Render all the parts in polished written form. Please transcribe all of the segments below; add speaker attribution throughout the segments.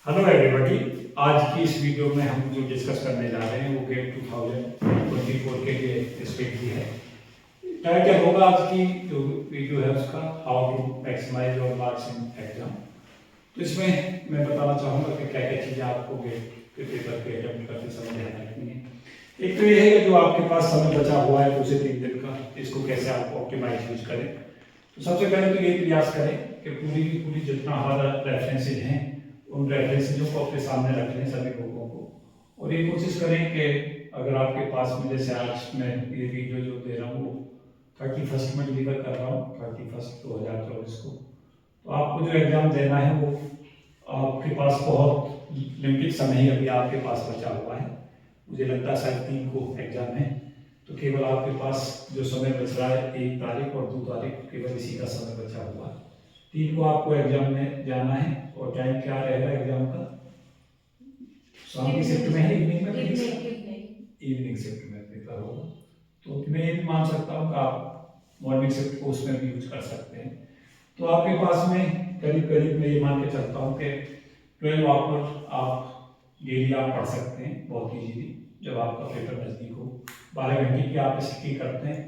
Speaker 1: Hello everybody. आज की इस वीडियो में हम जो डिस्कस करने जा रहे हैं वो गेट 2024 के लिए स्पेशली है। टाइटल होगा आज की जो वीडियो है उसका how to maximise your marks in exam. तो इसमें मैं बताना चाहूँगा कि क्या क्या चीज़ें आपको गेट के पेपर के अटेम्प्ट करते समय ध्यान रखनी है। एक तो ये है कि जो आपके पास समय बचा हुआ है 2 से 3 दिन का, इसको कैसे आप ऑप्टिमाइज यूज करें। तो सबसे पहले तो ये प्रयास करें कि पूरी की पूरी जितना हमारा रेफरेंसेज हैं उन रेफरेंसेजों को अपने सामने रख लें सभी लोगों को, और ये कोशिश करें कि अगर आपके पास में जैसे आज मैं ये वीडियो जो दे रहा हूँ वो 31 में डिलीवर कर रहा हूँ 31 2024 को, तो आपको जो एग्ज़ाम देना है वो आपके पास बहुत लिमिटेड समय ही अभी आपके पास बचा हुआ है। मुझे लगता है शायद 3 को एग्ज़ाम है, तो केवल आपके पास जो समय बच रहा है 1 तारीख और 2 तारीख केवल इसी का समय बचा हुआ है। 3 को आपको एग्जाम में जाना है और टाइम क्या रहेगा एग्जाम का? शाम की शिफ्ट में है, इवनिंग में? इवनिंग शिफ्ट में पेपर होगा, तो मैं ये भी मान सकता हूँ कि आप मॉर्निंग शिफ्ट को उसमें भी यूज कर सकते हैं। तो आपके पास में करीब करीब मैं ये मान के चलता हूँ कि 12 आवर आप डेली आप पढ़ सकते हैं बहुत ईजीली। जब आपका पेपर नज़दीक हो 12 घंटे की आप स्टडी करते हैं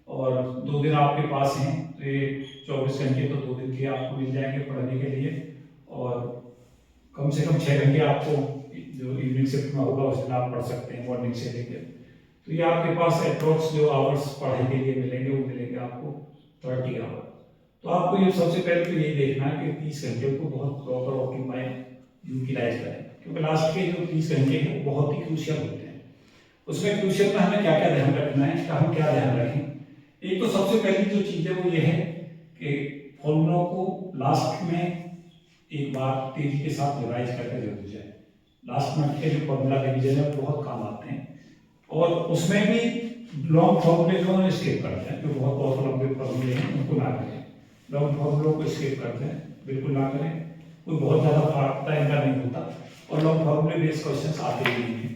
Speaker 1: और 2 दिन आपके पास हैं, तो ये 24 घंटे तो 2 दिन के आपको मिल जाएंगे पढ़ने के लिए, और कम से कम 6 घंटे आपको जो इवनिंग शिफ्ट में होगा उस दिन आप पढ़ सकते हैं मॉर्निंग से लेकर। तो ये आपके पास अप्रोक्स जो आवर्स पढ़ाई के लिए मिलेंगे वो मिलेंगे आपको 30 आवर। तो आपको ये सबसे पहले तो ये देखना है कि 30 घंटे को बहुत प्रॉपर ऑप्टिमाइज यूटिलाइज करें, क्योंकि लास्ट के जो 30 घंटे हैं वो बहुत ही क्रूशियल होते हैं। उसमें क्रूशियल में हमें क्या क्या ध्यान रखना है, तो हम क्या ध्यान रखें। एक तो सबसे पहली जो चीज़ है वो ये है कि फॉर्मूलों को लास्ट में एक बार तेजी के साथ रिवाइज करके जरूर जाए। लास्ट में के जो फॉर्मूला रिवीजन है वो बहुत काम आते हैं, और उसमें भी लॉन्ग फॉर्मूले जो है स्किप करते हैं, जो बहुत बहुत लंबे फॉर्मूले हैं उनको ना करें। लॉन्ग फॉर्मूलों को स्किप करते हैं, बिल्कुल ना करें। कोई बहुत ज़्यादा फाड़ता इनका नहीं होता, और लॉन्ग फॉर्मूले बेस्ड क्वेश्चन आते ही नहीं है।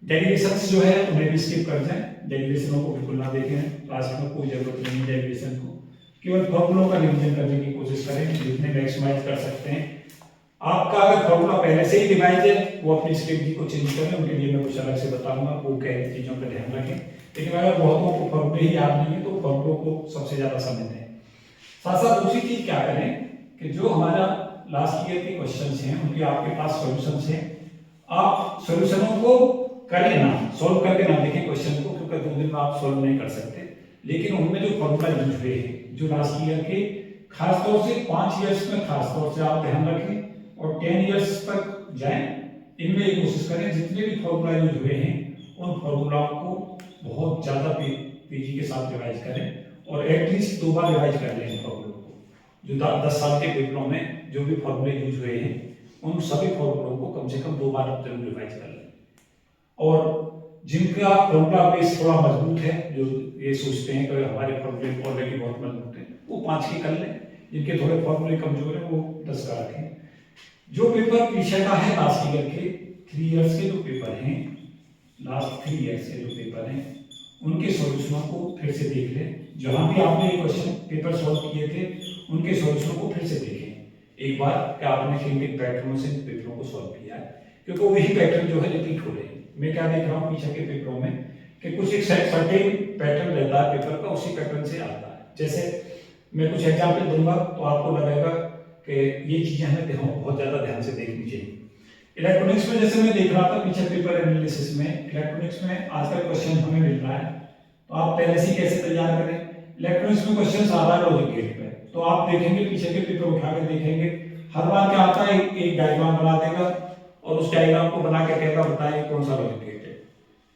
Speaker 1: डेरिवेशंस जो है उन्हें भी स्किप कर जाएं, डेरिवेशनों को बिल्कुल ना देखें, क्लास में कोई जरूरत नहीं है डेरिवेशन को। केवल फॉर्मूलों का रिवीजन करने की कोशिश करें जितने मैक्सिमाइज कर सकते हैं। आपका अगर फॉर्मूला पहले से ही रिवाइज है वो अपनी स्ट्रेटजी को चेंज करें, उनके लिए मैं कुछ अलग से बताऊंगा वो क्या चीज़ों पर ध्यान रखें। लेकिन अगर बहुतों को फॉर्मूले ही याद नहीं है तो फॉर्मूलों को सबसे ज़्यादा समय दें। साथ साथ दूसरी चीज़ क्या करें कि जो हमारा लास्ट ईयर के क्वेश्चन हैं उनके आपके पास सोल्यूशन हैं, आप सोल्यूशनों को करें ना, सोल्व करके ना देखें क्वेश्चन को, क्योंकि 2 दिन में आप सोल्व नहीं कर सकते। लेकिन उनमें जो फॉर्मूला यूज हुए हैं जो लास्ट ईयर के, खासतौर से 5 इयर्स में खासतौर से आप ध्यान रखें, और 10 इयर्स तक जाएं, इनमें ये कोशिश करें जितने भी फॉर्मूला यूज हुए हैं उन फॉर्मूलाओं को बहुत ज़्यादा तेजी के साथ रिवाइज करें, और एटलीस्ट 2 बार रिवाइज कर लें फॉर्मूलों को। जो 10 साल के पेपरों में जो भी फॉर्मूले यूज हुए हैं उन सभी फॉर्मूलों को कम से कम 2 बार जरूर रिवाइज कर लें। और जिनका फॉर्मूला बेस थोड़ा मजबूत है, जो ये सोचते हैं कि हमारे फॉर्मूले ऑलरेडी बहुत मजबूत है, वो 5 के कर लें। जिनके थोड़े फॉर्मूले कमजोर हैं वो 10 का रखें। जो पेपर पीछे का है लास्ट ईयर के 3 इयर्स के जो पेपर हैं, लास्ट 3 इयर्स के जो पेपर हैं उनके सॉल्यूशनों को फिर से देख लें। जहां भी आपने ये क्वेश्चन पेपर सॉल्व किए थे उनके सॉल्यूशनों को फिर से देखें एक बार कि आपने किन किन पैटर्नों से पेपरों को सॉल्व किया है, क्योंकि वही पैटर्न जो है रिपीट हो रहे हैं। मैं क्या देख रहा हूँ पीछे के पेपरों में कि कुछ एक सर्टेन पैटर्न रहता है पेपर का, उसी पैटर्न से आता है। जैसे मैं कुछ एग्जाम्पल दूंगा तो आपको लगेगा कि ये चीजें हमें बहुत ज्यादा ध्यान से देखनी चाहिए। इलेक्ट्रॉनिक्स में जैसे मैं देख रहा था पीछे पेपर एनालिसिस में, इलेक्ट्रॉनिक्स में आज का क्वेश्चन हमें मिल रहा है, तो आप पहले से कैसे तैयार करें। इलेक्ट्रॉनिक्स में क्वेश्चन आ रहा है लॉजिक गेट पे, तो आप देखेंगे पीछे के पेपर उठा के देखेंगे, हर बार क्या आता है एक डायग्राम बना देगा और उस डायग्राम को बना के कहता बताएं कौन सा लॉजिक गेट है।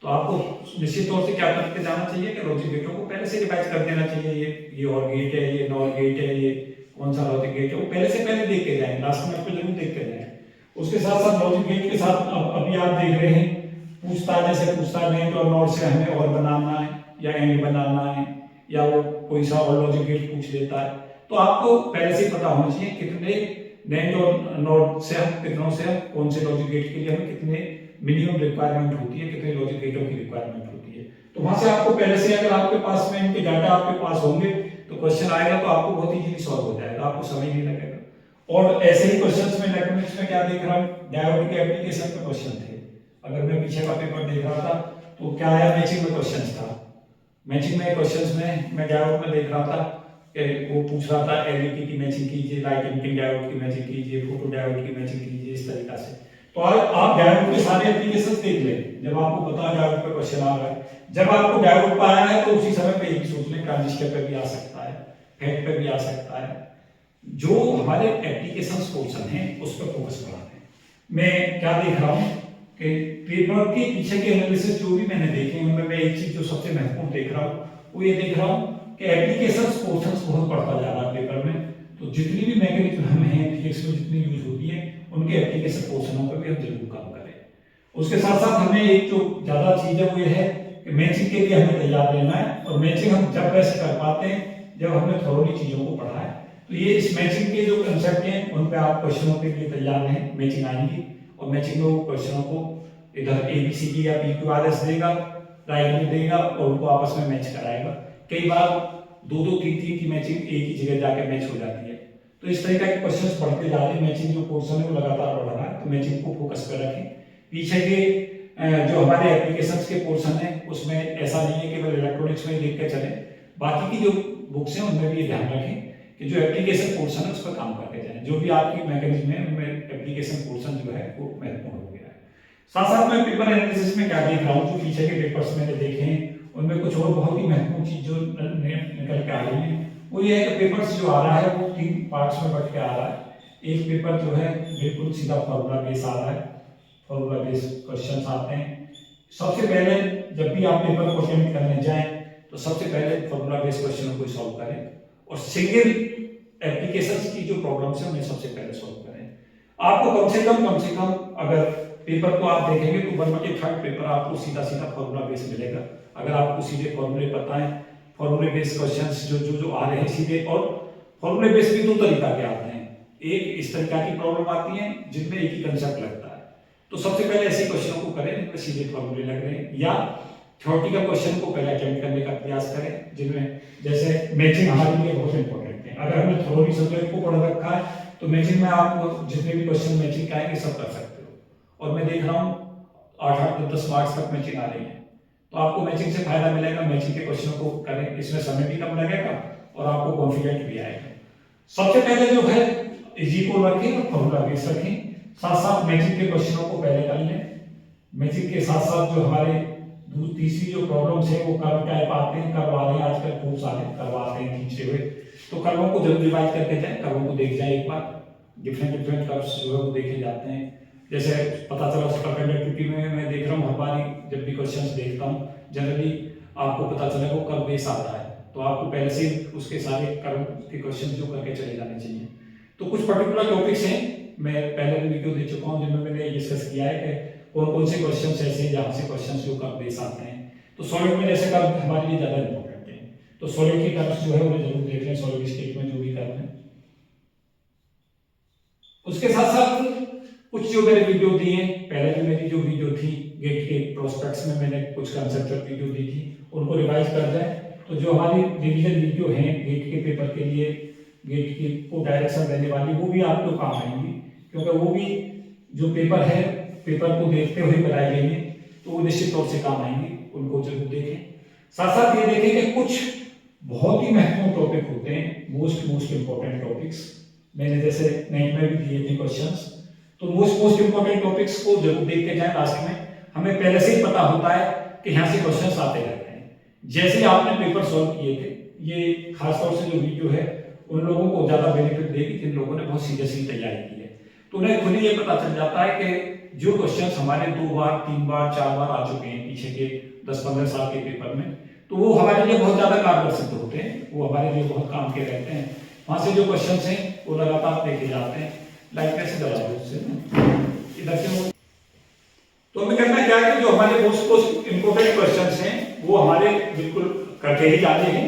Speaker 1: तो आपको निश्चित तौर से क्या करके जाना चाहिए कि लॉजिक गेटों को पहले से रिवाइज कर देना चाहिए। ये और गेट है, ये नॉर गेट है, ये कौन सा लॉजिक गेट है, वो पहले से पहले देख के जाएं, लास्ट में आपको जरूर देख के जाएं। उसके साथ साथ लॉजिक गेट के साथ अभी आप देख रहे हैं पूछता है, जैसे पूछता है नेट और नॉट से हमें और बनाना है या एंड बनाना है, या वो कोई सा और लॉजिक गेट पूछ लेता है, तो आपको पहले से पता होना चाहिए कितने नेट और नोड से हम कितनों से हम कौन से लॉजिक गेट के लिए हमें कितने मिनिमम रिक्वायरमेंट होती है, कितने लॉजिक गेटों की रिक्वायरमेंट होती है। तो वहां से आपको पहले से, अगर आपके पास में इनके डाटा आपके पास होंगे तो क्वेश्चन आएगा तो आपको बहुत इजीली सॉल्व हो जाएगा, आपको समय नहीं लगेगा। और ऐसे ही क्वेश्चंस में इलेक्ट्रॉनिक्स में क्या देख रहा हूँ, डायोड के एप्लीकेशन पे क्वेश्चन थे। अगर मैं पीछे का पेपर देख रहा था तो क्या आया, मैचिंग में क्वेश्चंस था। मैचिंग में क्वेश्चंस में मैं डायोड में देख रहा था कि वो पूछ रहा था एलईडी की मैचिंग कीजिए, लाइट इमिटिंग डायोड की मैचिंग कीजिए, फोटो डायोड की मैचिंग कीजिए, इस तरीका से। तो आप डायोड के सारे एप्लीकेशंस देख लें जब आपको पता डायोड पे क्वेश्चन आ रहा है। जब आपको डायोड पे आया है तो उसी समय पे यही सोच लें ट्रांजिस्टर पे भी आ सकता है, फेट पे भी आ सकता है। जो हमारे एप्लीकेशंस पोर्शन है उस पर फोकस बढ़ाते हैं। मैं क्या देख रहा हूँ कि पेपर के पीछे के एनालिसिस जो भी मैंने देखे उनमें मैं एक चीज जो सबसे महत्वपूर्ण देख रहा हूँ वो ये देख रहा हूँ कि एप्लीकेशंस पोर्शंस बहुत बढ़ता जा रहा है पेपर में। तो जितनी भी मैकेनिज्म हमें हैं फिजिक्स में जितनी यूज होती है उनके एप्लीकेशन पोर्शनों पर भी हम जरूर काम करें। उसके साथ साथ हमें एक जो ज्यादा चीज है वो ये है कि मैचिंग के लिए हमें तैयार रहना है। और मैचिंग हम जब वैसे कर पाते हैं जब हमने थोड़ी चीजों को पढ़ा है। तो ये इस मैचिंग के जो कंसेप्ट हैं उन पे आप क्वेश्चनों के लिए तैयार रहें। मैचिंग आएंगी और मैचिंग में क्वेश्चनों को इधर ABCD या PQRS देगा, राइट में देगा और उनको आपस में मैच कराएगा। कई बार दो दो तीन तीन की मैचिंग एक ही जगह जाके मैच हो जाती है। तो इस तरीके के क्वेश्चंस पढ़ते जा रहे हैं। मैचिंग जो पोर्शन है वो लगातार बढ़ रहा है, तो मैचिंग को फोकस पर रखें। पीछे के जो हमारे एप्लीकेशंस के पोर्शन है उसमें ऐसा नहीं है कि केवल इलेक्ट्रॉनिक्स में देख के चले, बाकी की जो बुक्स हैं उनमें भी ये ध्यान रखें कि जो एप्लीकेशन पोर्शन है उस पर काम करते जाएं। जो भी आपकी मैकेनिज्म है उनमें एप्लीकेशन पोर्शन जो है वो महत्वपूर्ण हो गया है। साथ साथ में पेपर एनालिसिस में क्या देख रहा हूँ, जो पीछे के पेपर्स मैंने देखे हैं उनमें कुछ और बहुत ही महत्वपूर्ण चीज जो निकल के आ रही है वो ये है कि पेपर्स जो आ रहा है वो 3 पार्ट्स में बट के आ रहा है। एक पेपर जो है बिल्कुल सीधा फॉर्मूला बेस आ रहा है, फॉर्मूला बेस क्वेश्चंस आते हैं। सबसे पहले जब भी आप पेपर को अटेम्प्ट करने जाएं तो सबसे पहले फॉर्मूला बेस क्वेश्चनों को सॉल्व करें और सिंगल एप्लीकेशंस की जो प्रॉब्लम्स हैं उन्हें सबसे पहले सॉल्व करें। आपको कम से कम अगर पेपर को आप देखेंगे तो 1/3 पेपर आपको सीधा सीधा फॉर्मूला बेस मिलेगा। अगर आपको सीधे फॉर्मूले पता है, फॉर्मूले बेस क्वेश्चंस जो आ रहे हैं सीधे, और फॉर्मूले बेस भी 2 तरीका के आते हैं। एक इस तरीका की प्रॉब्लम आती है जिनमें एक ही कंसेप्ट लगता है, तो सबसे पहले ऐसे क्वेश्चनों को करें जिनमें सीधे फॉर्मूले लग रहे हैं, या थ्योरेटिकल क्वेश्चन को पहले अटेम्प्ट करने का प्रयास करें जिनमें जैसे मैचिंग हमारे लिए बहुत इंपॉर्टेंट है। अगर हमने थ्योरी सब्जेक्ट को पढ़ रखा है तो मैचिंग में आप जितने भी क्वेश्चन मैचिंग का आएंगे सब कर सकते हो। और मैं देख रहा हूँ 8-10 मार्क्स तक मैचिंग आ रही है, तो आपको मैचिंग से फायदा मिलेगा। मैचिंग के क्वेश्चनों को करें, इसमें समय भी कम लगेगा और आपको कॉन्फिडेंट भी आएगा। सबसे पहले जो है इजी को रखें और फॉर्मूला बेस रखें, साथ साथ मैचिंग के क्वेश्चनों को पहले कर लें। मैचिंग के साथ साथ जो हमारे तीसरी जो प्रॉब्लम्स है वो कर्व टाइप आते हैं, कर्व आ रहे हैं आजकल खूब सारे कर्व आते हैं खींचे हुए, तो कर्वों को जरूर रिवाइज करके जाएं, कर्वों को देख जाएं एक बार। डिफरेंट कर्व्स जो है वो देखे जाते हैं। जैसे पता चला परपेंडिकुलरिटी में मैं देख रहा हूँ हर बार जब भी क्वेश्चंस देखता हूँ जनरली आपको पता चलेगा वो कर्व बेस आता है, तो आपको पहले से उसके सारे कर्व के क्वेश्चन जो करके चले जाने चाहिए। तो कुछ पर्टिकुलर टॉपिक्स हैं, मैं पहले भी वीडियो दे चुका हूँ जिनमें मैंने डिस्कस किया है कि कौन से क्वेश्चंस ऐसे हैं जहाँ से क्वेश्चंस जो कर्व बेस आते हैं। तो सॉलिड में जैसे कर्व हमारे लिए ज्यादा इंपॉर्टेंट है, तो सॉलिड के कर्व्स जो है उन्हें जरूर देख लें, सॉलिड स्टेट में जो भी कर्व है। उसके साथ साथ कुछ जो मैंने वीडियो दी है, पहले भी मेरी जो वीडियो थी गेट के प्रोस्पेक्ट्स में मैंने कुछ कंसेप्चुअल वीडियो दी थी, उनको रिवाइज कर जाए तो जो हमारी रिवीजन वीडियो है गेट के पेपर के लिए, गेट की को डायरेक्शन देने वाली, वो भी आपको काम आएंगी, क्योंकि वो भी जो पेपर है पेपर को देखते हुए बनाई गई है, तो वो निश्चित तौर से काम आएंगी, उनको जरूर देखें। साथ साथ ये देखें कि कुछ बहुत ही महत्वपूर्ण टॉपिक होते हैं, मोस्ट इंपॉर्टेंट टॉपिक्स, मैंने जैसे नेट में भी दिए थे क्वेश्चंस, तो मोस्ट इंपॉर्टेंट टॉपिक्स को जरूर देख के जाए। लास्ट में हमें पहले से ही पता होता है कि यहाँ से क्वेश्चंस आते रहते हैं। जैसे आपने पेपर सॉल्व किए थे, ये खासतौर से जो वीडियो है उन लोगों को ज्यादा बेनिफिट देगी जिन लोगों ने बहुत सीरियसली तैयारी की है, तो उन्हें खुद ही ये पता चल जाता है कि जो क्वेश्चंस हमारे 2 बार 3 बार 4 बार आ चुके हैं पीछे के 10-15 साल के पेपर में, तो वो हमारे लिए बहुत ज्यादा कारगर सिद्ध होते हैं, वो हमारे लिए बहुत काम के रहते हैं। वहां से जो क्वेश्चंस हैं वो लगातार देखे जाते हैं। लाइक कैसे जला दो उससे इधर से, तो हमें करना क्या है कि जो हमारे मोस्ट इंपोर्टेंट क्वेश्चंस हैं वो हमारे बिल्कुल करके ही जाते हैं।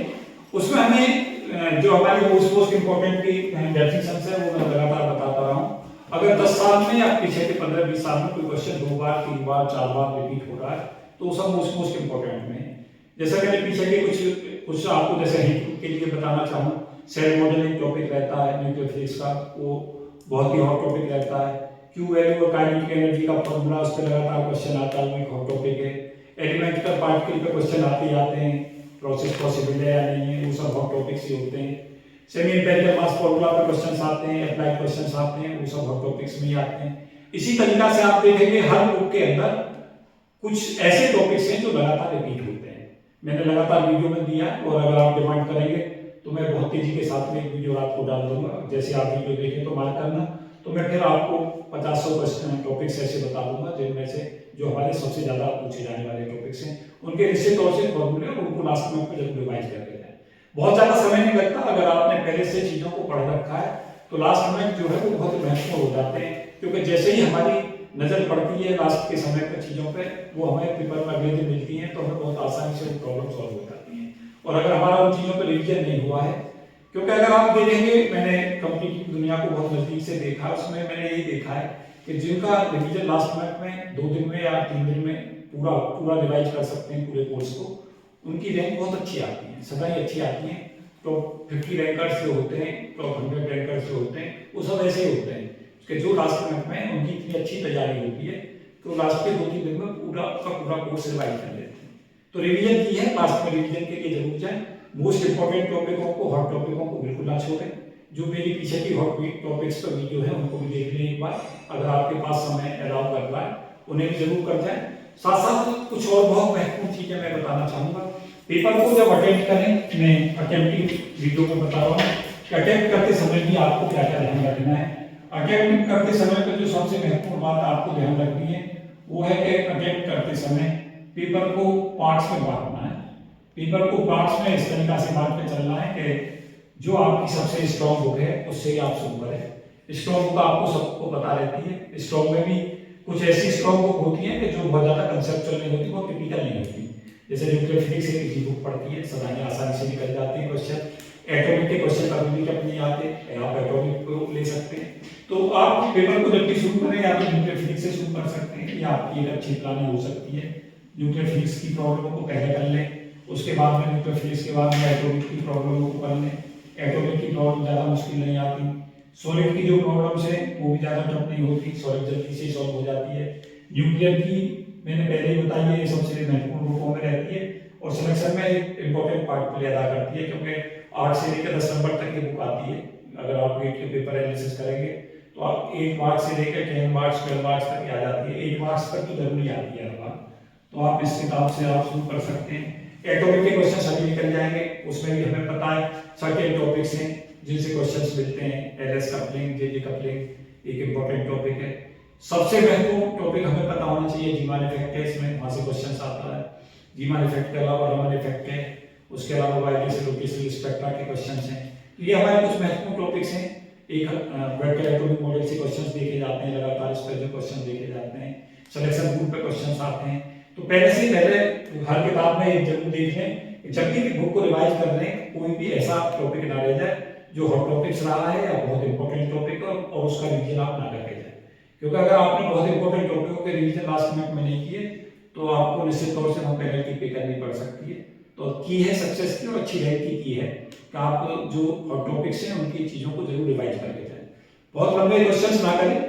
Speaker 1: उसमें हमें जो हमारी मोस्ट इंपोर्टेंट की डेफिनेशंस है वो मैं लगातार बताता रहा हूँ। अगर 10 साल में या पीछे के 15-20 साल में कोई क्वेश्चन 2 बार 3 बार 4 बार रिपीट हो रहा है तो वो सब मोस्ट इंपोर्टेंट में है। जैसा मैंने पीछे के कुछ आपको जैसे हिंट के लिए बताना चाहूँ, सेल मॉडलिंग टॉपिक रहता है न्यूक्लियर फिजिक्स का, वो बहुत ही हॉट टॉपिक रहता है। क्यू वैल्यू और काइनेटिक एनर्जी का फॉर्मूला, उस पर लगातार क्वेश्चन आता है, वो एक हॉट टॉपिक है। एलिमेंट पार्टिकल पे क्वेश्चन आते जाते हैं, प्रोसेस पॉसिबल है या नहीं है, वो सब हॉट टॉपिक्स ही होते हैं। सेमी इंपिरिकल मास फॉर्मूला पे क्वेश्चंस आते हैं, अप्लाइड क्वेश्चंस आते हैं, वो सब हॉट टॉपिक्स में ही आते हैं। इसी तरीका से आप देखेंगे हर बुक के अंदर कुछ ऐसे टॉपिक्स हैं जो लगातार रिपीट होते हैं। मैंने लगातार वीडियो में दिया है, और अगर आप डिमांड करेंगे तो मैं बहुत तेजी के साथ में एक वीडियो आपको डाल दूंगा। जैसे आप वीडियो देखें तो मार्क करना, तो मैं फिर आपको 50 क्वेश्चन टॉपिक्स ऐसे बता दूंगा जिनमें से जो हमारे सबसे ज्यादा पूछे जाने वाले टॉपिक्स हैं, उनके निश्चित तौर से फॉर्मूले और उनको लास्ट में जरूर रिवाइज करके जाए। बहुत ज्यादा समय नहीं लगता, अगर आपने पहले से चीजों को पढ़ रखा है तो लास्ट में जो है वो बहुत महत्वपूर्ण हो जाते हैं, क्योंकि जैसे ही हमारी नजर पड़ती है लास्ट के समय पर चीजों पे, वो हमें पेपर में अगले दिन मिलती हैं, तो हमें बहुत आसानी से वो प्रॉब्लम सॉल्व हो जाती हैं। और अगर हमारा उन चीजों पर रिवीजन नहीं हुआ है, क्योंकि अगर आप देखेंगे, मैंने कॉम्पिटिटिव दुनिया को बहुत नजदीक से देखा, उसमें मैंने यही देखा है कि जिनका रिवीजन लास्ट मिनट में 2 दिन में या 3 दिन में पूरा रिवाइज कर सकते हैं पूरे कोर्स को, उनकी रैंक बहुत अच्छी आती है, सदा ही अच्छी आती है। टॉप 50 रैंकर्स जो होते हैं, टॉप 100 रैंकर्स जो होते हैं, वो सब ऐसे ही होते हैं कि जो लास्ट मिनट में उनकी इतनी अच्छी तैयारी होती है तो लास्ट के 2-3 दिन में पूरा कोर्स रिवाइज कर लेते हैं। तो रिवीजन की है, लास्ट में रिवीजन के लिए जरूर जाए। मोस्ट इंपॉर्टेंट टॉपिकों को, हॉट टॉपिकों को बिल्कुल ना छोड़ें। जो मेरी पीछे की हॉट टॉपिक्स पर वीडियो है उनको भी देख लें एक बार, अगर आपके पास समय अलाउ कर रहा है, उन्हें भी जरूर कर जाए। साथ साथ कुछ और बहुत महत्वपूर्ण चीजें मैं बताना चाहूंगा। पेपर को जब अटेम्प्ट करें, मैं अटेम्प्टिंग वीडियो में बता रहा हूँ कि अटेम्प्ट करते समय भी आपको क्या क्या ध्यान रखना है। अटेम्प्ट करते समय पर जो सबसे महत्वपूर्ण बात आपको ध्यान रखनी है वो है कि अटेम्प्ट करते समय पेपर को पार्ट्स में बांटना है। पेपर को पार्ट्स में इस तरीका से बांट के चलना है कि जो आपकी सबसे स्ट्रॉन्ग बुक है उससे ही आप शुरू करें। स्ट्रॉन्ग बुक आपको सबको पता रहती है, स्ट्रॉन्ग में भी कुछ ऐसी स्ट्रॉन्ग बुक होती है कि जो बहुत ज्यादा कंसेप्चुअल नहीं होती, बहुत टिपिकल नहीं होती। जैसे न्यूक्लियर फिजिक्स से किसी बुक पढ़ती है, सदाई आसानी से निकल जाते हैं क्वेश्चन। एटॉमिक के क्वेश्चन कभी भी नहीं आते, आप एटॉमिक को ले सकते हैं। तो आप पेपर को जब भी शुरू करें, या तो न्यूक्लियर फिजिक्स से शुरू कर सकते हैं, या आपकी एक अच्छी प्लानिंग हो सकती है। न्यूक्लियर फिजिक्स की प्रॉब्लमों को पहले कर लें, उसके बाद में न्यूक्लियर फिजिक्स के बाद में एटॉमिक की प्रॉब्लमों को कर लें। एटॉमिक की प्रॉब्लम ज्यादा मुश्किल नहीं आती। सॉलिड की जो प्रॉब्लम्स है वो भी ज्यादा टफ नहीं होती, सॉलिड जल्दी से सॉल्व हो जाती है। न्यूक्लियर की मैंने पहले ही बताई है, ये सबसे महत्वपूर्ण बुकों में रहती है और सिलेक्शन में एक इंपॉर्टेंट पार्ट प्ले अदा करती है, क्योंकि 8 से लेकर 10 नंबर तक की बुक आती है। अगर आप गेट के पेपर एनालिसिस करेंगे तो आप 8 मार्क्स से लेकर 10 मार्क्स 12 मार्क्स तक आ जाती है। 8 मार्क्स तक तो जरूरी आती है हर बार, तो आप इस किताब से आप शुरू कर सकते हैं। एटॉमिक के क्वेश्चन सभी निकल जाएंगे, उसमें भी हमें पता है सर्टेन टॉपिक्स हैं जिनसे क्वेश्चंस मिलते हैं। एलएस कपलिंग, जेजे कपलिंग एक इंपॉर्टेंट टॉपिक है। सबसे महत्वपूर्ण टॉपिक हमें पता होना चाहिए जीमान इफेक्ट है, इसमें वहां से क्वेश्चंस आता है। जीमान इफेक्ट के अलावा रमन इफेक्ट है, उसके अलावा वाइब्रेशन लोकेशन स्पेक्ट्रा के क्वेश्चंस हैं। ये हमारे कुछ महत्वपूर्ण टॉपिक्स हैं। एक वेक्टर एटॉमिक मॉडल से क्वेश्चंस देखे जाते हैं, लगातार इस पर जो क्वेश्चन देखे जाते हैं, सिलेक्शन रूल पे क्वेश्चंस आते हैं। तो पहले हर किताब में जरूर देख लें, जब भी बुक को रिवाइज कर रहे हैं कोई भी ऐसा टॉपिक ना रह जाए जो हॉट टॉपिक्स रहा है या बहुत इंपॉर्टेंट टॉपिक और उसका रिवीजन आप ना करके जाए। क्योंकि अगर आपने बहुत इंपॉर्टेंट टॉपिकों के रिवीजन लास्ट मिनट में नहीं किए तो आपको निश्चित तौर से पेनल्टी पे करनी पड़ सकती है। तो की है सक्सेस की और अच्छी रैंक की है कि आप जो हॉट टॉपिक्स हैं उनकी चीजों को जरूर रिवाइज करके जाए। बहुत लंबे क्वेश्चंस ना करें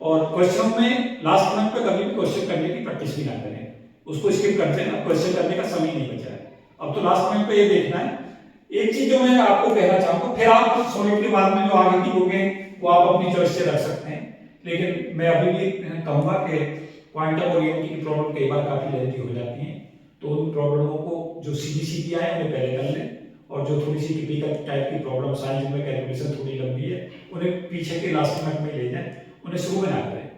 Speaker 1: और क्वेश्चनों में लास्ट मिनट पे कभी भी क्वेश्चन करने की प्रैक्टिस भी ना करें, उसको स्किप कर दें। अब क्वेश्चन करने का समय नहीं बचा है, अब तो लास्ट मिनट पे ये देखना है। एक चीज जो मैं आपको कहना चाहूंगा, फिर आप सॉलिड के बाद में जो आगे की बुक है वो आप अपनी चॉइस से रख सकते हैं, लेकिन मैं अभी भी कहूंगा कि क्वांटम और रियलिटी की प्रॉब्लम कई बार काफी लेंथी हो जाती है, तो उन प्रॉब्लमों को जो सीधी आए उन्हें पहले कर लें, और जो थोड़ी सी टिपिकल टाइप की प्रॉब्लम्स आए जिनमें कैलकुलेशन थोड़ी लंबी है उन्हें पीछे के लास्ट मिनट में ले जाएं, उन्हें शुरू में ना करें।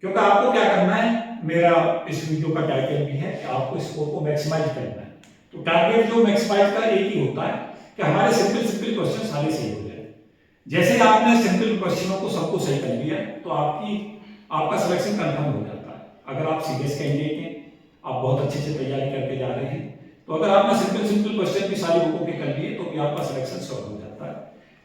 Speaker 1: क्योंकि आपको क्या करना है, मेरा इस वीडियो का टाइटल भी है कि आपको स्कोर को मैक्सिमाइज करना है। तो टारगेट जो मैक्सिमाइज का एक ही होता है कि हमारे सिंपल क्वेश्चन सारे सही हो जाए। जैसे आपने सिंपल क्वेश्चनों को सबको सही कर लिया तो आपका सिलेक्शन कंफर्म हो जाता है। अगर आप सीरियस कैंडिडेट हैं, आप बहुत अच्छे से तैयारी करके जा रहे हैं, तो अगर आपने सिंपल क्वेश्चन भी सारी बुकों के कर लिए तो भी आपका सिलेक्शन श्योर हो जाता है।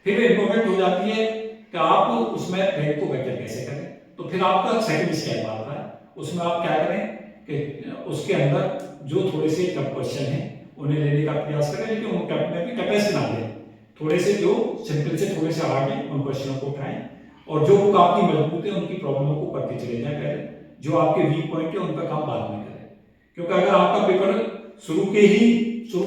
Speaker 1: फिर इंपॉर्टेंट हो जाती है कि आप उसमें रैंक को बेटर कैसे करें। तो फिर आपका सेकंड स्टेप आता है, उसमें आप क्या करें कि उसके अंदर जो थोड़े से टफ क्वेश्चन हैं उन्हें लेने का प्रयास करें, लेकिन उन टफ में भी टफेस्ट ना लें, थोड़े से जो सिंपल से थोड़े से हार्ड हैं उन क्वेश्चनों को उठाएं और जो बुक आपकी मजबूत है उनकी प्रॉब्लमों को करते चले जाए पहले, जो आपके वीक पॉइंट है उन पर काम बाद में करें। क्योंकि अगर आपका पेपर शुरू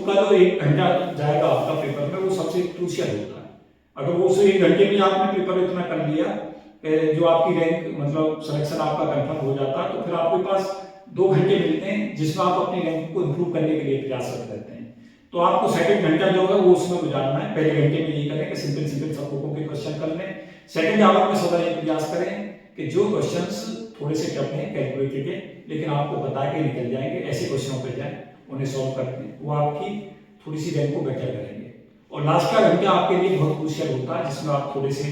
Speaker 1: का जो 1 घंटा जाएगा आपका पेपर में, वो सबसे क्रूशियल होता है। अगर वो उस 1 घंटे में आपने पेपर इतना कर लिया जो आपकी रैंक मतलब सिलेक्शन आपका कंफर्म हो जाता है, तो फिर आपके पास 2 घंटे मिलते हैं जिसमें आप अपनी रैंक को इंप्रूव करने के लिए प्रयासरत रहते हैं। तो आपको सेकंड घंटा जो है वो उसमें गुजारना है। पहले घंटे में ये करें कि सिंपल सब बुकों के क्वेश्चन कर लें। सेकंड आवर में सदा ये प्रयास करें कि जो क्वेश्चंस थोड़े से टफ हैं कैलकुलेटेड है लेकिन आपको बता के निकल जाएंगे, ऐसे क्वेश्चनों पे जाएं, उन्हें सॉल्व करके वो आपकी थोड़ी सी रैंक को बेटर करेंगे। और लास्ट का घंटा आपके लिए बहुत क्रूशियल होता है जिसमें आप थोड़े से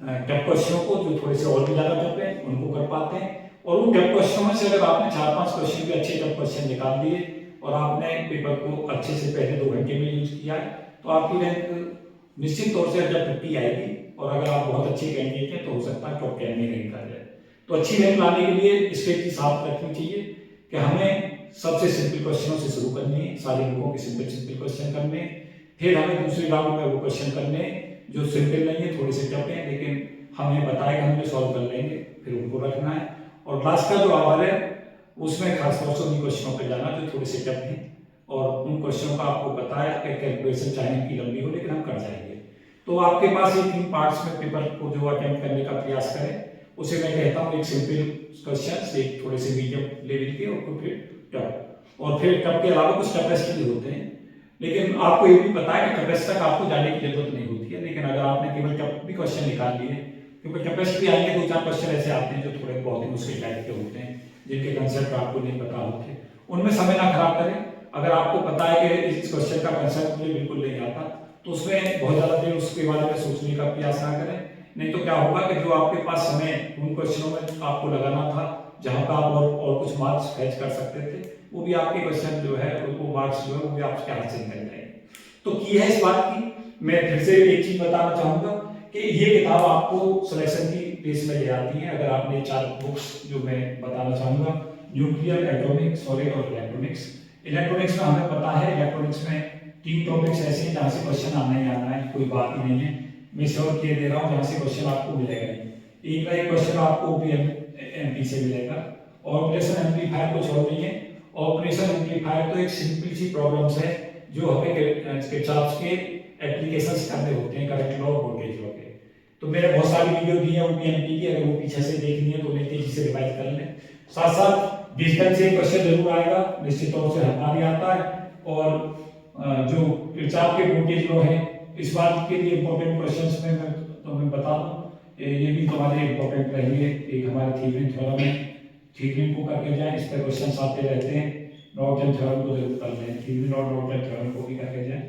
Speaker 1: टफ क्वेश्चनों को जो थोड़े से और भी ज्यादा टफ है उनको कर पाते हैं। और उन टफ क्वेश्चनों में से अगर आपने 4-5 क्वेश्चन भी अच्छे टफ क्वेश्चन निकाल दिए और आपने पेपर को अच्छे से पहले 2 घंटे में यूज किया है, तो आपकी रैंक निश्चित तौर से जब 50 आएगी। और अगर आप बहुत अच्छे कैंडिडेट हैं तो हो सकता है टॉप 10 में रैंक आ जाए। तो अच्छी रैंक लाने के लिए स्ट्रेटजी साफ रखनी चाहिए कि हमें सबसे सिंपल क्वेश्चनों से शुरू करनी है, सारे लोगों के सिंपल क्वेश्चन करने, फिर हमें दूसरे राउंड में वो क्वेश्चन करने जो सिंपल नहीं है, थोड़े से टफ है लेकिन हमें बताया कि हम सॉल्व कर लेंगे, फिर उनको रखना है। और लास्ट का जो आवर है उसमें खासतौर से उन क्वेश्चनों पर जाना जो थोड़े से टफ हैं और उन क्वेश्चनों का आपको बताया कि कैलकुलेशन चाहे की लंबी हो लेकिन हम कर जाएंगे। तो आपके पास ये 3 पार्ट्स में पेपर को जो अटेम्प्ट करने का प्रयास करें, उसे मैं कहता हूँ एक सिंपल क्वेश्चन, एक थोड़े से मीडियम लेवल के और फिर टफ, और फिर टफ के अलावा कुछ टफेस्ट भी होते हैं। लेकिन आपको ये भी पता है कि टफेस्ट तक आपको जाने की जरूरत नहीं होती है। लेकिन अगर आपने केवल टफ भी क्वेश्चन निकाल लिए, क्योंकि टफेस्ट भी आएंगे 2-4 क्वेश्चन ऐसे आते हैं जो थोड़े बहुत ही मुश्किल टाइप के होते हैं जिनके कंसेप्ट आपको नहीं पता होते, उनमें समय ना खराब करें। अगर आपको पता है कि इस क्वेश्चन का कंसेप्ट मुझे बिल्कुल नहीं आता तो उसमें बहुत ज्यादा देर उसके बारे में सोचने का प्रयास ना करें। नहीं तो क्या होगा कि जो आपके पास समय उन क्वेश्चनों में आपको लगाना था जहां पर आप और कुछ मार्क्स फैच कर सकते थे, वो भी आपके क्वेश्चन जो है वो मार्क्स जो है वो भी आपके हाथ से निकल जाएंगे। तो की है इस बात की। मैं फिर से एक चीज बताना चाहूंगा कि ये किताब आपको सिलेक्शन की बेस में ले आती है। अगर आपने 4 बुक्स जो मैं बताना चाहूंगा, न्यूक्लियर, एटॉमिक, सॉलिड और इलेक्ट्रॉनिक्स। इलेक्ट्रॉनिक्स में हमें पता है इलेक्ट्रॉनिक्स में 3 टॉपिक्स ऐसे हैं जहाँ से क्वेश्चन आना ही आना है, कोई बात ही नहीं है। मैं श्योर किए दे रहा हूँ जहाँ से क्वेश्चन आपको मिलेगा ही। एक क्वेश्चन आपको एमपी से मिलेगा। ऑपरेशन एम्पलीफायर को छोड़ दीजिए। ऑपरेशन एम्पलीफायर तो एक सिंपल सी प्रॉब्लम्स है जो हमें किरचॉफ के एप्लीकेशंस करने होते हैं, करंट लॉ और वोल्टेज लॉ के। तो मैंने बहुत सारी वीडियो दी है ओपीएमपी की, अगर वो पीछे से देखनी है तो उन्हें तेजी से रिवाइज कर लें। साथ साथ डिजिटल से क्वेश्चन जरूर आएगा, निश्चित तौर से हमारे आता है। और जो किरचॉफ के वोल्टेज लॉ है, इस बात के लिए इंपॉर्टेंट क्वेश्चंस में मैं तुम्हें बता दूं, ये भी तुम्हारे इंपॉर्टेंट रहेंगे। एक हमारे थ्योरम है, थ्योरम को करके जाएं, इस पर क्वेश्चंस आते रहते हैं। नॉर्टन थ्योरम को जरूर कर लें, थ्योरम और नॉर्टन थ्योरम को भी करके जाएं।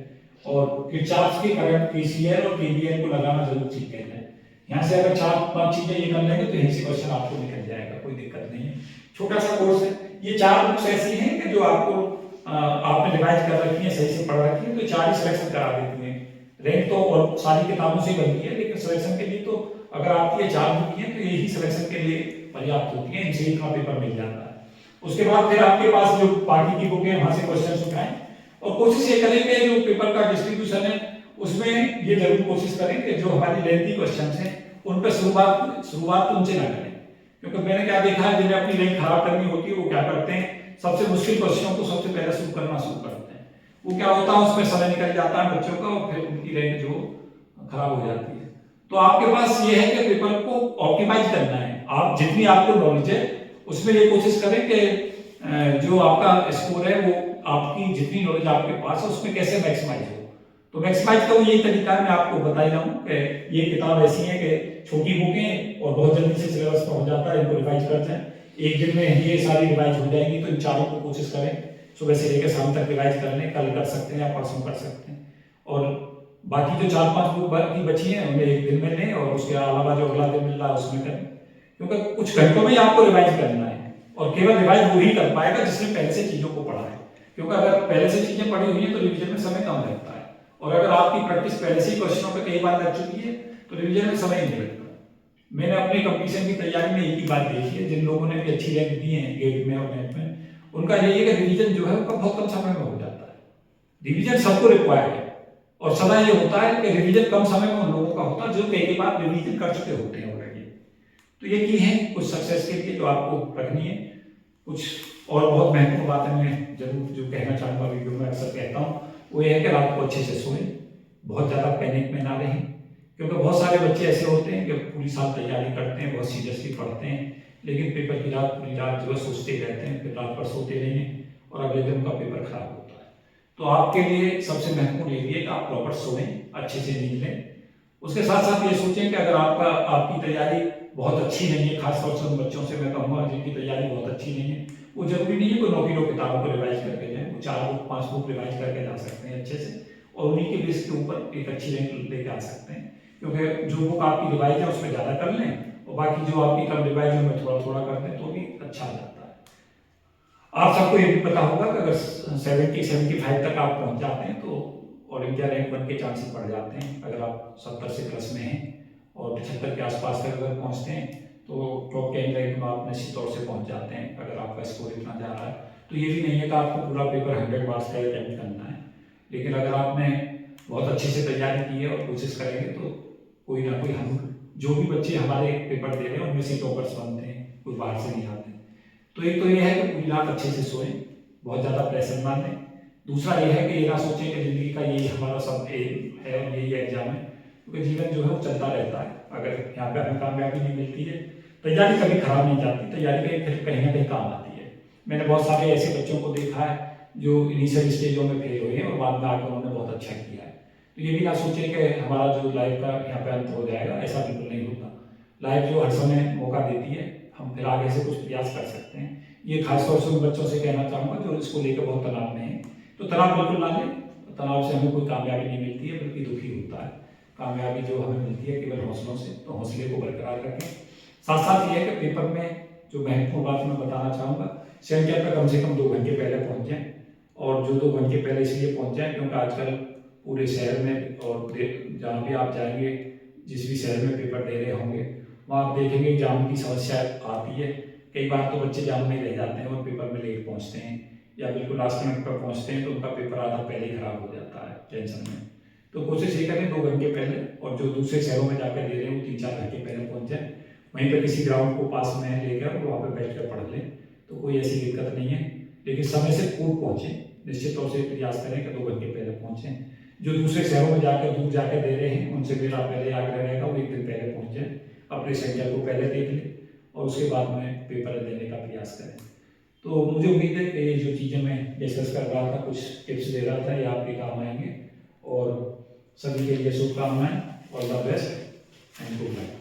Speaker 1: और किरचॉफ के करंट केसीएल और केवीएल को लगाना जरूर सीख लें। यहाँ से अगर 4-5 चीजें ये कर लेंगे तो यहीं से क्वेश्चन आपको निकल जाएगा, कोई दिक्कत नहीं है। छोटा सा कोर्स है। ये 4 बुक्स ऐसी हैं कि जो आपको आपने रिवाइज कर रखी है, सही से पढ़ रखी है, तो 4 ही सिलेक्शन करा देती हैं। रैंक तो और सारी किताबों से बनती है लेकिन सिलेक्शन के लिए तो अगर आपकी ये 4 बुक हैं तो यही सिलेक्शन के लिए पर्याप्त होती है, इनसे ही का पेपर मिल जाता है। उसके बाद फिर आपके पास जो बाकी की बुक है वहां से क्वेश्चन उठाएं और कोशिश ये करें कि जो पेपर का डिस्ट्रीब्यूशन है उसमें ये जरूर कोशिश करें कि जो हमारी लेंथी क्वेश्चंस हैं उन पर शुरुआत उनसे ना करें। क्योंकि मैंने क्या देखा है, जिन्हें अपनी रैंक खराब करनी होती है वो क्या करते हैं, सबसे मुश्किल क्वेश्चनों को सबसे पहले शुरू करते हैं। वो क्या होता है, उसमें समय निकल जाता है बच्चों का और फिर उनकी रैंक जो खराब हो जाती है। तो आपके पास ये है कि पेपर को ऑप्टिमाइज करना है। आप जितनी आपको नॉलेज है उसमें ये कोशिश करें कि जो आपका स्कोर है वो आपकी जितनी नॉलेज आपके पास है उसमें कैसे मैक्सिमाइज हो। तो मैक्सिमाइज का यही तरीका है, मैं आपको बता ही रहा हूँ कि ये किताब ऐसी है कि छोटी बुकें और बहुत जल्दी से सिलेबस में हो जाता है, इनको रिवाइज करते हैं, एक दिन में ये सारी रिवाइज हो जाएंगी। तो इन चारों को कोशिश करें सुबह से लेकर शाम तक रिवाइज कर लें, कल कर सकते हैं या परसों कर सकते हैं। और बाकी जो 4-5 बुक की बची हैं उन्हें एक दिन में लें और उसके अलावा जो अगला दिन मिल रहा है उसमें करें, क्योंकि कुछ घंटों में ही आपको रिवाइज करना है। और केवल रिवाइज वो ही कर पाएगा जिसने पहले से चीजों को पढ़ा है, क्योंकि अगर पहले से चीजें पढ़ी हुई है तो रिविजन में समय कम लगता है। और अगर आपकी प्रैक्टिस पहले से ही क्वेश्चनों पे कई बार लग चुकी है तो रिवीजन में समय नहीं लगता। मैंने अपनी कंपटीशन की तैयारी में एक ही बात देखी है, जिन लोगों ने भी अच्छी रैंक दी है गेट में और नेट में, उनका यही है कि रिवीजन जो है उनका बहुत कम समय में हो जाता है। रिवीजन सबको रिक्वायर्ड है और सदा ये होता है कि रिवीजन कम समय में उन लोगों का होता है जो कई बार रिवीजन कर चुके होते हैं ऑलरेडी। तो ये की है कुछ सक्सेस के लिए जो आपको रखनी है। कुछ और बहुत महत्वपूर्ण बातें मैं जरूर जो कहना चाहूँगा, वीडियो में अक्सर कहता हूँ, वो ये है कि रात को अच्छे से सोएं, बहुत ज़्यादा पैनिक में ना रहें, क्योंकि बहुत सारे बच्चे ऐसे होते हैं कि पूरी साल तैयारी करते हैं, बहुत सीरियसली पढ़ते हैं, लेकिन पेपर की रात पूरी रात जो है सोचते ही रहते हैं, फिर रात भर सोते नहीं हैं और अगले दिन उनका पेपर खराब होता है। तो आपके लिए सबसे महत्वपूर्ण ये है कि आप प्रॉपर सोएं, अच्छे से नींद लें। उसके साथ साथ ये सोचें कि अगर आपकी तैयारी बहुत अच्छी नहीं है, खासतौर से उन बच्चों से मैं कहूँगा जिनकी तैयारी बहुत अच्छी नहीं है, वो जरूरी नहीं है कोई 9 किलो किताबों को रिवाइज करके जाए, वो 4 बुक 5 बुक रिवाइज करके जा सकते हैं अच्छे से, और उन्हीं के बेस के ऊपर एक अच्छी रैंक लेके आ सकते हैं। क्योंकि जो बुक आपकी रिवाइज है उसमें ज़्यादा कर लें और बाकी जो आपकी कम रिवाइज है उनमें थोड़ा थोड़ा कर दें तो भी अच्छा जाता है। आप सबको ये भी पता होगा कि अगर 70-75 तक आप पहुंच जाते हैं तो ऑल इंडिया रैंक 1 के चांसेस बढ़ जाते हैं। अगर आप 70 से प्लस में हैं और 75 के आसपास तक अगर पहुंचते हैं तो टॉप 10 रैंक में आप निश्चित तौर से पहुंच जाते हैं, अगर आपका स्कोर इतना जा रहा है। तो ये भी नहीं है कि आपको पूरा पेपर 100 मार्क्स का अटेम्प्ट करना है, लेकिन अगर आपने बहुत अच्छे से तैयारी की है और कोशिश करेंगे तो कोई ना कोई, हम जो भी बच्चे हमारे पेपर दे रहे हैं उनमें से टॉपर्स बनते हैं, कोई बाहर से नहीं आते। तो एक तो ये है कि पूरी रात अच्छे से सोएं, बहुत ज़्यादा प्रेशर ना लें। दूसरा ये है कि ये ना सोचें कि ज़िंदगी का यही हमारा सब एम है और यही एग्जाम है, क्योंकि जीवन जो है वो चलता रहता है। अगर यहाँ पे हमें कामयाबी नहीं मिलती है, तैयारी कभी खराब नहीं जाती, तैयारी कहीं ना कहीं काम आती है। मैंने बहुत सारे ऐसे बच्चों को देखा है जो इनिशियल स्टेजों में फेल हुए हैं और बाद में आकर उन्होंने बहुत अच्छा किया है। तो ये भी ना सोचें कि हमारा जो लाइफ का यहाँ पे अंत हो जाएगा, ऐसा बिल्कुल नहीं होता। लाइफ जो हर समय मौका देती है, हम फिर आगे से कुछ प्रयास कर सकते हैं। ये खासतौर से उन बच्चों से कहना चाहूँगा जो इसको लेकर बहुत तनाव में है, तो तनाव बिल्कुल ना लें। तनाव से हमें कोई कामयाबी नहीं मिलती है, बल्कि दुखी होता है। कामयाबी जो हमें मिलती है केवल हौसलों से, तो हौसले को बरकरार रखें। साथ साथ ये है कि पेपर में जो महत्वपूर्ण बात मैं बताना चाहूँगा, सेंटर पर कम से कम 2 घंटे पहले पहुँच जाएँ, और जो 2 घंटे पहले इसलिए पहुँच जाएँ क्योंकि आजकल पूरे शहर में और जहाँ भी आप जाएंगे, जिस भी शहर में पेपर दे रहे होंगे, वहाँ आप देखेंगे जाम की समस्या आती है। कई बार तो बच्चे जाम में रह जाते हैं और पेपर में लेट पहुँचते हैं, या बिल्कुल लास्ट मिनट पर पहुँचते हैं तो उनका पेपर आधा पहले ही खराब हो जाता है टेंशन में। तो कोशिश ये करें 2 घंटे पहले, और जो दूसरे शहरों में जाकर दे रहे हैं वो 3-4 घंटे पहले पहुँच जाए। वहीं पर किसी ग्राउंड को पास में लेकर वहाँ पर बैठ कर पढ़ लें, तो कोई ऐसी दिक्कत नहीं है। लेकिन समय से पूर्व पहुँचें, निश्चित तौर से प्रयास करें कि 2 घंटे पहले पहुँचें। जो दूसरे शहरों में जाकर दूर जाकर दे रहे हैं उनसे मेरा पहले आग्रह रहेगा वो 1 दिन पहले पहुँच जाए, अपने सेंटर को पहले देख लें और उसके बाद में पेपर देने का प्रयास करें। तो मुझे उम्मीद है कि ये जो चीज़ें मैं डिस्कस कर रहा था, कुछ टिप्स दे रहा था, ये आपके काम आएंगे। और सभी के लिए शुभकामनाएं, all the best and good luck.